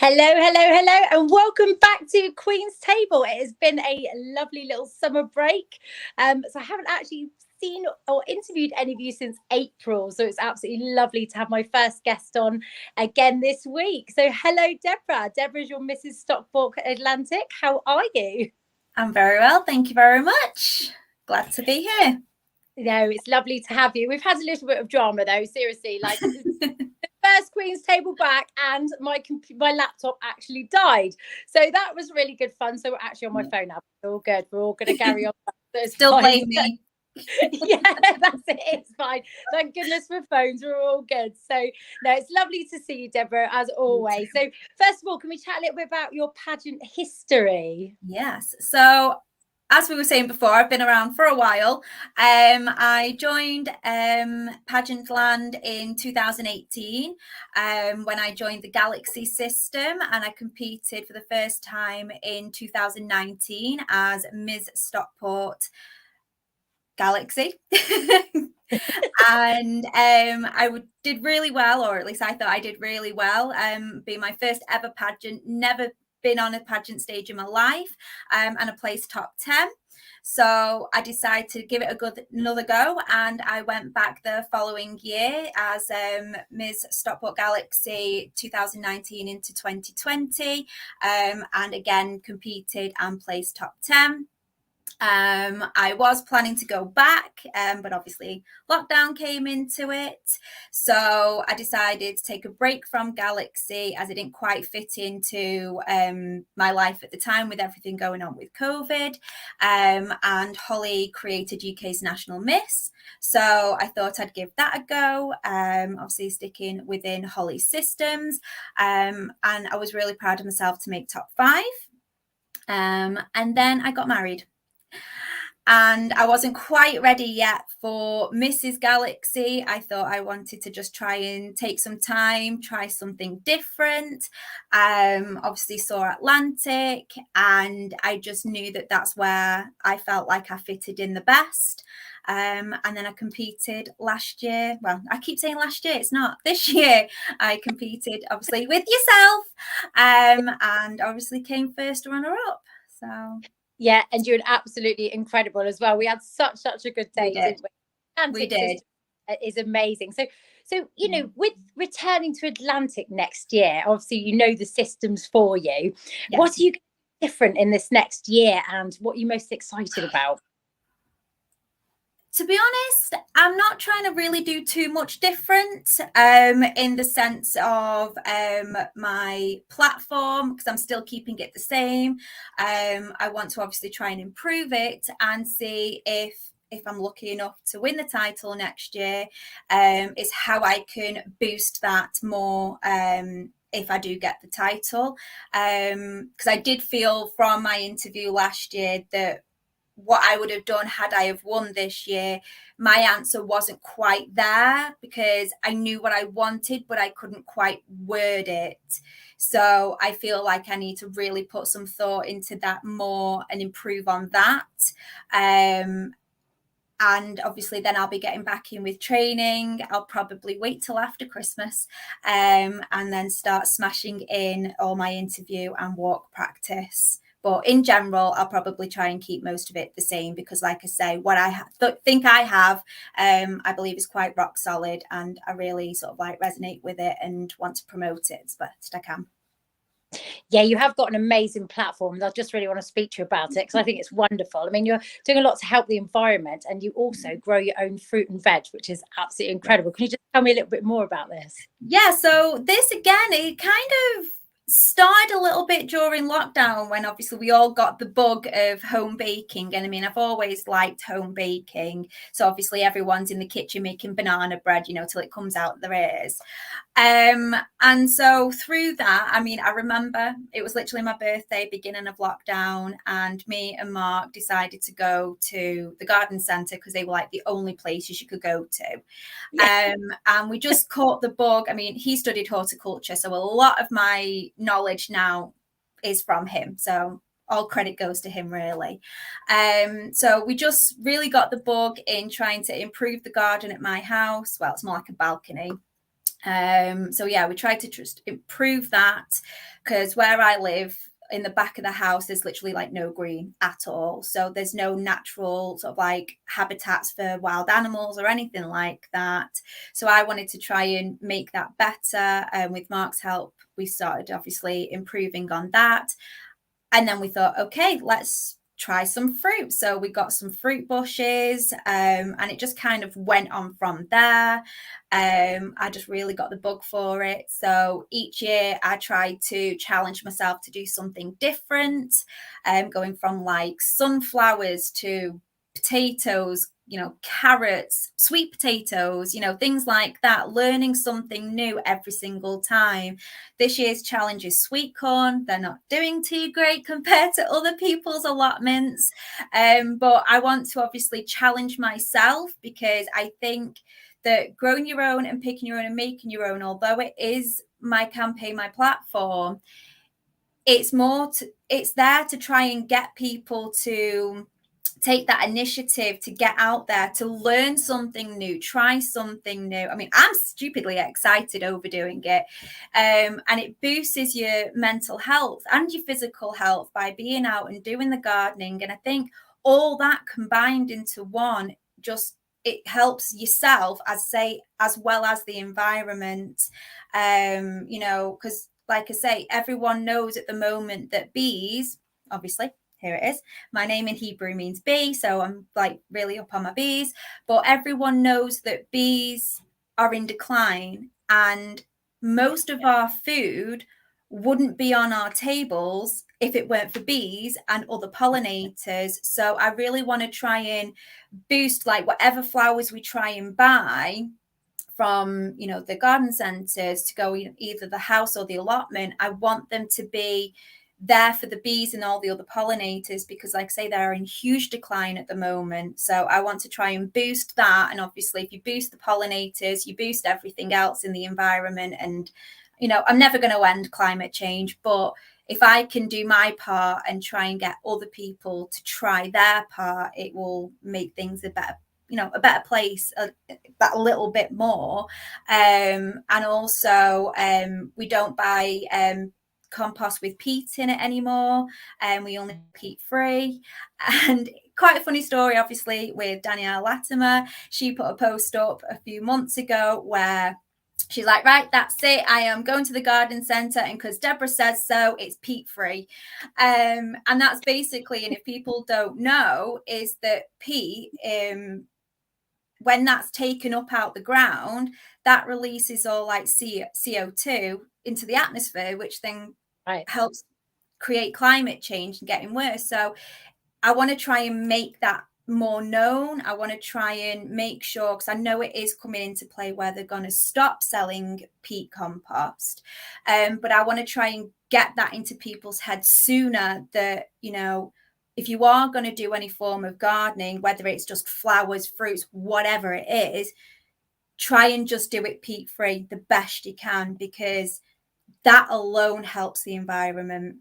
Hello, hello, hello, and welcome back to Queen's Table. It has been a lovely little summer break. So I haven't actually seen or interviewed any of you since April. So it's absolutely lovely to have my first guest on again this week. So hello, Deborah. Deborah's your Mrs Stockport Atlantic. How are you? I'm very well, thank you very much. Glad to be here. No, it's lovely to have you. We've had a little bit of drama though, seriously. Like first Queen's Table back, and my laptop actually died. So that was really good fun. So we're actually on my phone now. It's all good. We're all going to carry on. So Still blame me. Yeah, that's it. It's fine. Thank goodness for phones. We're all good. So no, it's lovely to see you, Deborah, as always. So first of all, can we chat a little bit about your pageant history? Yes. So as we were saying before, I've been around for a while. I joined Pageantland in 2018 when I joined the Galaxy system, and I competed for the first time in 2019 as Ms Stockport Galaxy. And did really well, or at least I thought I did really well. Being my first ever pageant, never been on a pageant stage in my life, and I placed top 10. So I decided to give it another go, and I went back the following year as Ms Stockport Galaxy 2019 into 2020, and again competed and placed top 10. I was planning to go back, but obviously lockdown came into it. So I decided to take a break from Galaxy as it didn't quite fit into my life at the time with everything going on with COVID. And Holly created UK's National Miss. So I thought I'd give that a go, obviously sticking within Holly's systems. And I was really proud of myself to make top 5. And then I got married. And I wasn't quite ready yet for Mrs Galaxy. I thought I wanted to just try and take some time, try something different. Obviously saw Atlantic, and I just knew that that's where I felt like I fitted in the best. And then I competed last year. Well, I keep saying last year, it's not. This year I competed obviously with yourself, and obviously came first runner-up. So yeah, and you're absolutely incredible as well. We had such a good day, didn't we? We did. Is amazing. So you know, with returning to Atlantic next year, obviously you know the systems for you. Yes. What are you different in this next year, and what are you most excited about? To be honest, I'm not trying to really do too much different in the sense of my platform, because I'm still keeping it the same. I want to obviously try and improve it and see if I'm lucky enough to win the title next year, is how I can boost that more if I do get the title. Because I did feel from my interview last year that what I would have done had I have won this year, my answer wasn't quite there, because I knew what I wanted, but I couldn't quite word it. So I feel like I need to really put some thought into that more and improve on that. And obviously then I'll be getting back in with training. I'll probably wait till after Christmas, and then start smashing in all my interview and walk practice. But in general, I'll probably try and keep most of it the same, because like I say, what I think I have, I believe is quite rock solid, and I really sort of like resonate with it and want to promote it as best I can. Yeah, you have got an amazing platform. I just really want to speak to you about it, because I think it's wonderful. I mean, you're doing a lot to help the environment, and you also grow your own fruit and veg, which is absolutely incredible. Can you just tell me a little bit more about this? Yeah, so this again, it kind of started a little bit during lockdown, when obviously we all got the bug of home baking. And I mean, I've always liked home baking, so obviously everyone's in the kitchen making banana bread, you know, till it comes out their ears. And so through that, I mean, I remember it was literally my birthday, beginning of lockdown, and me and Mark decided to go to the garden centre, because they were like the only places you could go to. Yeah. And we just caught the bug. I mean, he studied horticulture, so a lot of my knowledge now is from him. So all credit goes to him, really. So we just really got the bug in trying to improve the garden at my house. Well, it's more like a balcony. So yeah, we tried to just improve that, because where I live, in the back of the house, there's literally like no green at all. So there's no natural sort of like habitats for wild animals or anything like that. So I wanted to try and make that better. And with Mark's help, we started obviously improving on that. And then we thought, okay, let's try some fruit. So we got some fruit bushes, and it just kind of went on from there. I just really got the bug for it. So each year I tried to challenge myself to do something different, going from like sunflowers to potatoes, carrots, sweet potatoes, things like that, learning something new every single time. This year's challenge is sweet corn. They're not doing too great compared to other people's allotments. But I want to obviously challenge myself, because I think that growing your own and picking your own and making your own, although it is my campaign, my platform, it's there to try and get people to take that initiative, to get out there, to learn something new, try something new. I mean, I'm stupidly excited over doing it. And it boosts your mental health and your physical health by being out and doing the gardening. And I think all that combined into one, just it helps yourself as well as the environment. Because like I say, everyone knows at the moment that bees, obviously, here it is. My name in Hebrew means bee, so I'm like really up on my bees. But everyone knows that bees are in decline, and most of our food wouldn't be on our tables if it weren't for bees and other pollinators. So I really want to try and boost like whatever flowers we try and buy from the garden centres to go either the house or the allotment. I want them to be there for the bees and all the other pollinators, because like I say, they're in huge decline at the moment. So I want to try and boost that. And obviously if you boost the pollinators, you boost everything else in the environment. And I'm never going to end climate change, but if I can do my part and try and get other people to try their part, it will make things a better place that little bit more. And also we don't buy compost with peat in it anymore, and we only peat free. And quite a funny story, obviously, with Danielle Latimer. She put a post up a few months ago where she's like, right, that's it, I am going to the garden centre, and because Deborah says so, it's peat free. And that's basically, and if people don't know, is that peat, when that's taken up out the ground, that releases all like CO2 into the atmosphere, which then helps create climate change and getting worse. So I want to try and make that more known. I want to try and make sure, because I know it is coming into play where they're going to stop selling peat compost. But I want to try and get that into people's heads sooner, that, if you are going to do any form of gardening, whether it's just flowers, fruits, whatever it is, try and just do it peat free the best you can, because that alone helps the environment.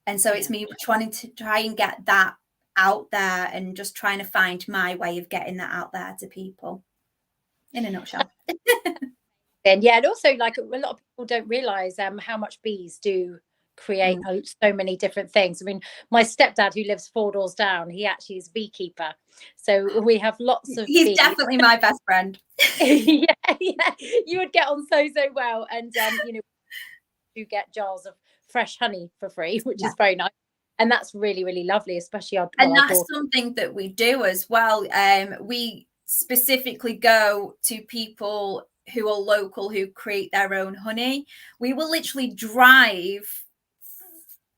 And so it's me trying to try and get that out there, and just trying to find my way of getting that out there to people, in a nutshell. And and also, like, a lot of people don't realize how much bees do create so many different things. I mean, my stepdad, who lives 4 doors down, he actually is a beekeeper, so we have lots of He's bees. definitely my best friend. yeah, you would get on so well. And you get jars of fresh honey for free, which is very nice, and that's really, really lovely, especially and that's something that we do as well. We specifically go to people who are local, who create their own honey. We will literally drive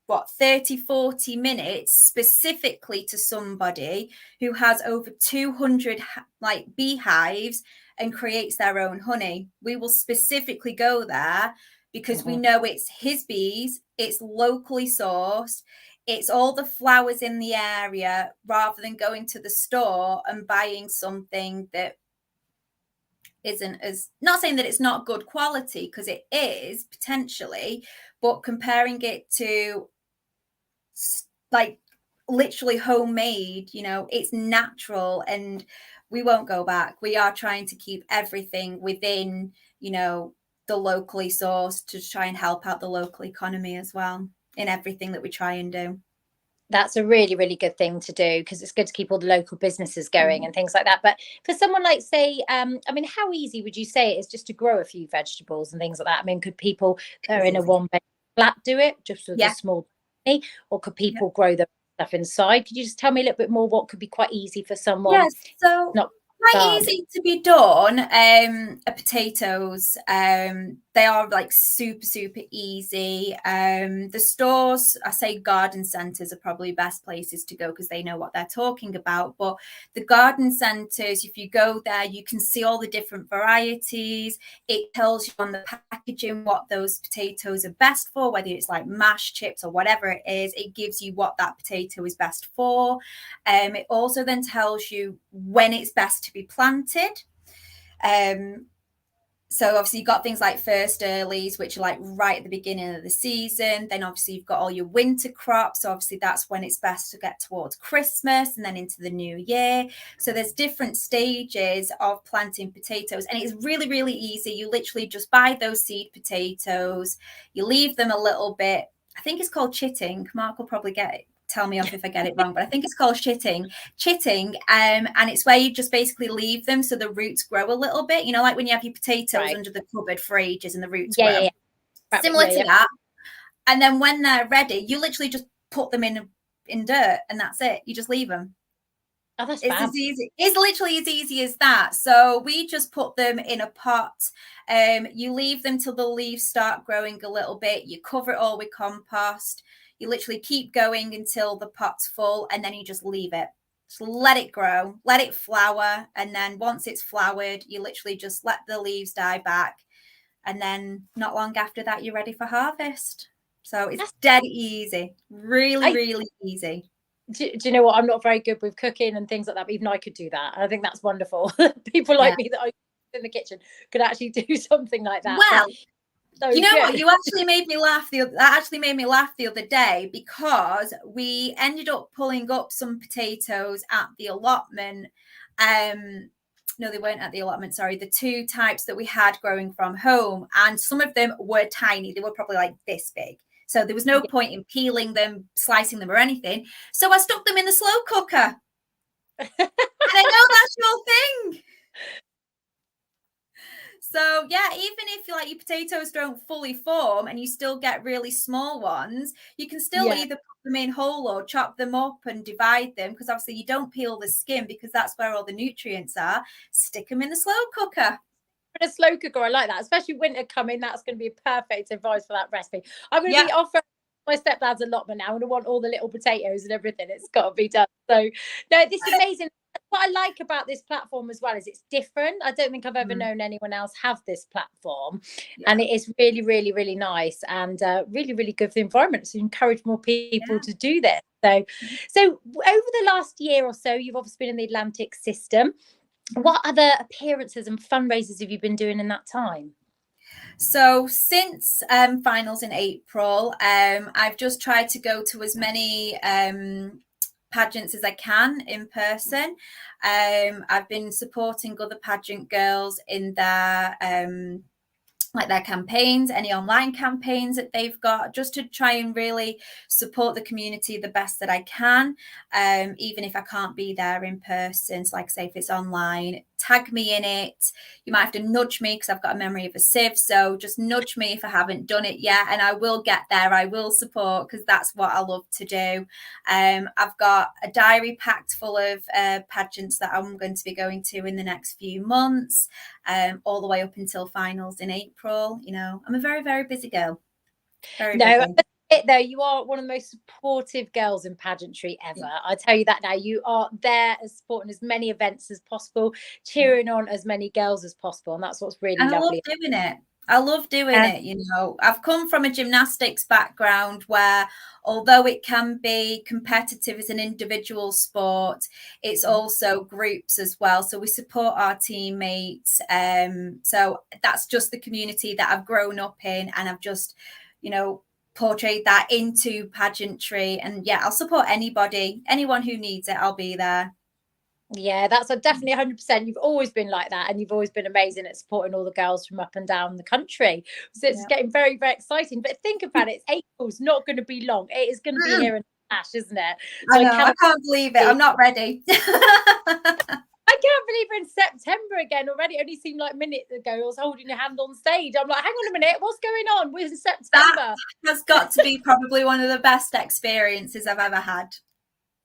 30-40 minutes specifically to somebody who has over 200 like beehives and creates their own honey. We will specifically go there because we know it's his bees, it's locally sourced, it's all the flowers in the area, rather than going to the store and buying something that isn't as, not saying that it's not good quality, because it is potentially, but comparing it to like literally homemade, it's natural, and we won't go back. We are trying to keep everything within, the the locally sourced to try and help out the local economy as well in everything that we try and do. That's a really, really good thing to do, because it's good to keep all the local businesses going and things like that. But for someone like, say, I mean, how easy would you say it is just to grow a few vegetables and things like that? I mean, could people that are in a one-bed flat do it just with a small company, or could people grow their stuff inside? Could you just tell me a little bit more what could be quite easy for someone? Yes, so not quite easy to be done. Are potatoes. They are like super easy. The stores, I say garden centres are probably best places to go because they know what they're talking about. But the garden centres, if you go there, you can see all the different varieties. It tells you on the packaging what those potatoes are best for, whether it's like mashed chips or whatever it is. It gives you what that potato is best for. It also then tells you when it's best to be planted. So obviously you've got things like first earlies, which are like right at the beginning of the season. Then obviously you've got all your winter crops. So obviously that's when it's best to get towards Christmas and then into the new year. So there's different stages of planting potatoes, and it's really easy. You literally just buy those seed potatoes, you leave them a little bit. I think it's called chitting. Mark will probably tell me off if I get it wrong, but I think it's called chitting, and it's where you just basically leave them so the roots grow a little bit, you know, like when you have your potatoes under the cupboard for ages and the roots grow. Similar to that. And then when they're ready, you literally just put them in dirt, and that's it. You just leave them. Oh, that's it's as easy. It's literally as easy as that. So we just put them in a pot. You leave them till the leaves start growing a little bit. You cover it all with compost. You literally keep going until the pot's full, and then you just leave it. Just let it grow, let it flower. And then once it's flowered, you literally just let the leaves die back. And then not long after that, you're ready for harvest. So it's dead easy. Really easy. Do you know what? I'm not very good with cooking and things like that, but even I could do that. I think that's wonderful. People like me that are in the kitchen could actually do something like that. Well, so you know what? You actually made me laugh. That actually made me laugh the other day, because we ended up pulling up some potatoes at the allotment. No, they weren't at the allotment. Sorry, the two types that we had growing from home, and some of them were tiny. They were probably like this big. So there was no point in peeling them, slicing them, or anything. So I stuck them in the slow cooker. And I know that's your thing. So yeah, even if like your potatoes don't fully form and you still get really small ones, you can still either put them in whole or chop them up and divide them, because obviously you don't peel the skin because that's where all the nutrients are. Stick them in the slow cooker. A slow cooker, I like that, especially winter coming. That's going to be perfect advice for that recipe. I'm going to be offering my stepdad's allotment now, and I want all the little potatoes and everything. It's got to be done. So no, this is amazing. What I like about this platform as well is it's different. I don't think I've ever known anyone else have this platform, and it is really nice and really good for the environment. So encourage more people to do this. So over the last year or so, you've obviously been in the Atlantic system. What other appearances and fundraisers have you been doing in that time? So since finals in April, I've just tried to go to as many pageants as I can in person. I've been supporting other pageant girls in their their campaigns, any online campaigns that they've got, just to try and really support the community the best that I can, even if I can't be there in person. So like I say, if it's online, tag me in it. You might have to nudge me because I've got a memory of a sieve, so just nudge me if I haven't done it yet, and I will get there. I will support, because that's what I love to do. I've got a diary packed full of pageants that I'm going to be going to in the next few months, all the way up until finals in April. You know, I'm a very busy girl. Very busy. Though you are one of the most supportive girls in pageantry ever. I tell you that now. You are there as supporting as many events as possible, cheering on as many girls as possible, and that's what's really lovely. I love doing it. I love doing it. You know, I've come from a gymnastics background where, although it can be competitive as an individual sport, it's also groups as well. So we support our teammates. So that's just the community that I've grown up in, and I've just, you know, portrayed that into pageantry. And yeah, I'll support anyone who needs it. I'll be there. Yeah, that's a definitely 100%. You've always been like that, and you've always been amazing at supporting all the girls from up and down the country. So it's Yeah. getting very, very exciting. But think about it, April's not going to be long. It is going to be here in a flash, isn't it? I So know, I can't believe it. I'm not ready. I can't believe we're in September again already. It only seemed like minutes ago I was holding your hand on stage. I'm like, hang on a minute, what's going on? We're in September. That has got to be probably one of the best experiences I've ever had.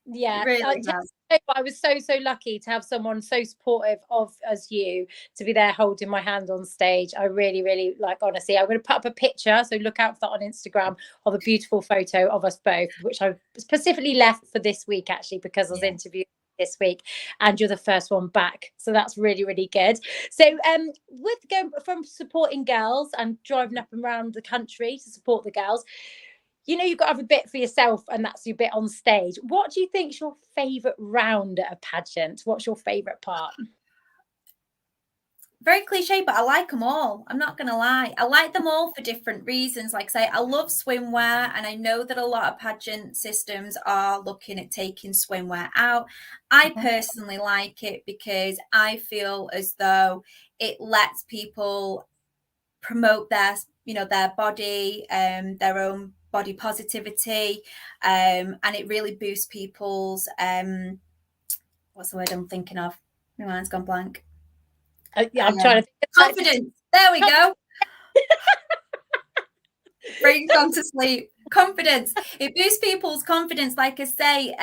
Yeah, it really has. I was so lucky to have someone so supportive of as you to be there holding my hand on stage. I really like, honestly, I'm going to put up a picture, so look out for that on Instagram, of a beautiful photo of us both, which I specifically left for this week actually, because I was interviewed this week, and you're the first one back, so that's really good. So with going from supporting girls and driving up and around the country to support the girls, you know, you've got to have a bit for yourself, and that's your bit on stage. What do you think's your favourite round at a pageant? What's your favourite part? Very cliche, but I like them all. I'm not going to lie. I like them all for different reasons. Like I say, I love swimwear, and I know that a lot of pageant systems are looking at taking swimwear out. I personally like it because I feel as though it lets people promote their, their body, their own body positivity, and it really boosts people's what's the word I'm thinking of? My mind's gone blank. Yeah, I'm trying to think. Confidence. There we go. Brain's gone to sleep. Confidence. It boosts people's confidence. Like I say,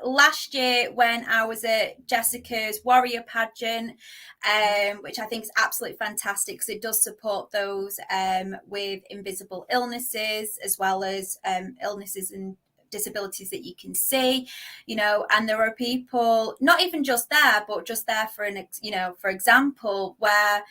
last year when I was at Jessica's Warrior pageant, which I think is absolutely fantastic because it does support those with invisible illnesses, as well as illnesses and disabilities that you can see, and there are people not even just there, but just there for for example, where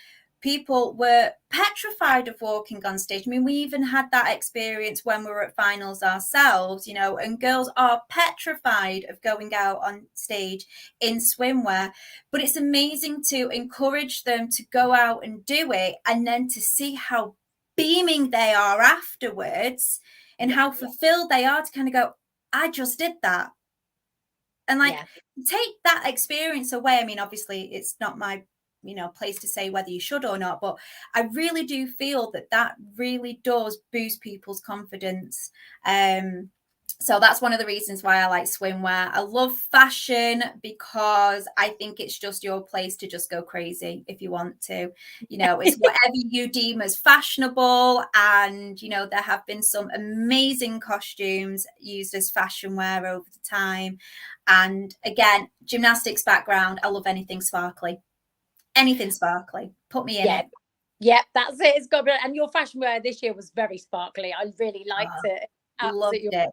people were petrified of walking on stage. I mean, we even had that experience when we were at finals ourselves, and girls are petrified of going out on stage in swimwear. But it's amazing to encourage them to go out and do it, and then to see how beaming they are afterwards and how fulfilled they are to kind of go, I just did that. And take that experience away. I mean, obviously it's not my place to say whether you should or not, but I really do feel that really does boost people's confidence. So that's one of the reasons why I like swimwear. I love fashion because I think it's just your place to just go crazy if you want to. It's whatever you deem as fashionable. And, there have been some amazing costumes used as fashion wear over the time. And again, gymnastics background, I love anything sparkly. Anything sparkly. Put me in it. Yeah, that's it. It's got, and your fashion wear this year was very sparkly. I really liked it. Loved it.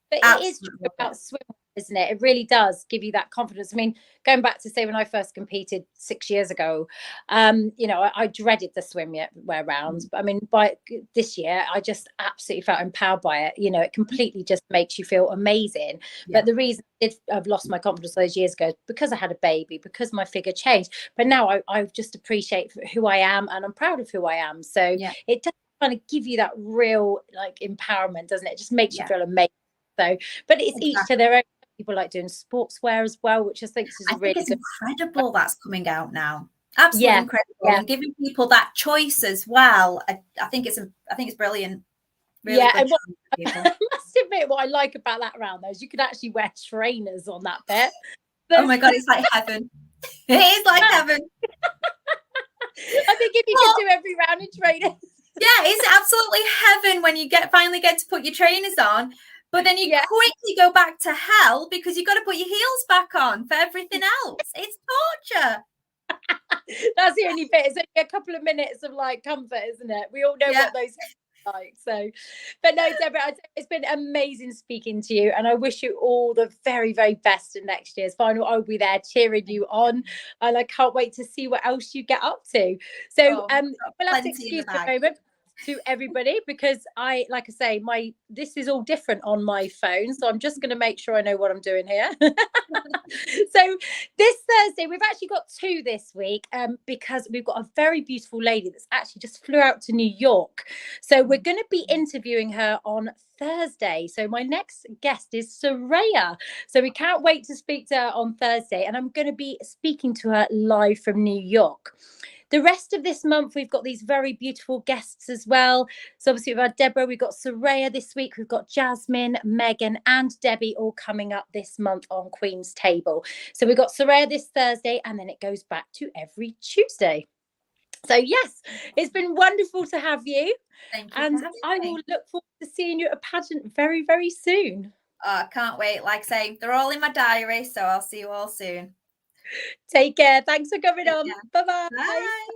But it is true about swimwear, isn't it? It really does give you that confidence. I mean, going back to say when I first competed 6 years ago, I dreaded the swimwear rounds. But I mean, by this year, I just absolutely felt empowered by it. It completely just makes you feel amazing. Yeah. But the reason I've lost my confidence those years ago is because I had a baby, because my figure changed. But now I just appreciate who I am, and I'm proud of who I am. So it does kind of give you that real empowerment, doesn't it? It just makes you feel amazing. So, but it's each to their own. People like doing sportswear as well, which I think is really it's incredible that's coming out now. Absolutely incredible, and giving people that choice as well. I think it's brilliant. Really and I must admit, what I like about that round though is you could actually wear trainers on that bit. Oh my god, it's like heaven. It is like heaven. I think if you could do every round in trainers. Yeah, it's absolutely heaven when you finally get to put your trainers on. But then you quickly go back to hell because you've got to put your heels back on for everything else. It's torture. That's the only bit. It's only a couple of minutes of comfort, isn't it? We all know what those are like. So, but no, Deborah, it's been amazing speaking to you, and I wish you all the very, very best in next year's final. I'll be there cheering you on, and I can't wait to see what else you get up to. So, we'll have to excuse for a moment. to everybody, because like I say, this is all different on my phone, so I'm just going to make sure I know what I'm doing here. So this Thursday we've actually got two this week, because we've got a very beautiful lady that's actually just flew out to New York, so we're going to be interviewing her on Thursday. So my next guest is Soraya, so we can't wait to speak to her on Thursday, and I'm going to be speaking to her live from New York. The rest of this month, we've got these very beautiful guests as well. So obviously we've had Deborah, we've got Soraya this week, we've got Jasmine, Megan and Debbie all coming up this month on Queen's Table. So we've got Soraya this Thursday, and then it goes back to every Tuesday. So yes, it's been wonderful to have you. Thank you. And I will look forward to seeing you at a pageant very, very soon. Oh, I can't wait. Like I say, they're all in my diary, so I'll see you all soon. Take care. Thanks for coming on. Bye-bye. Bye.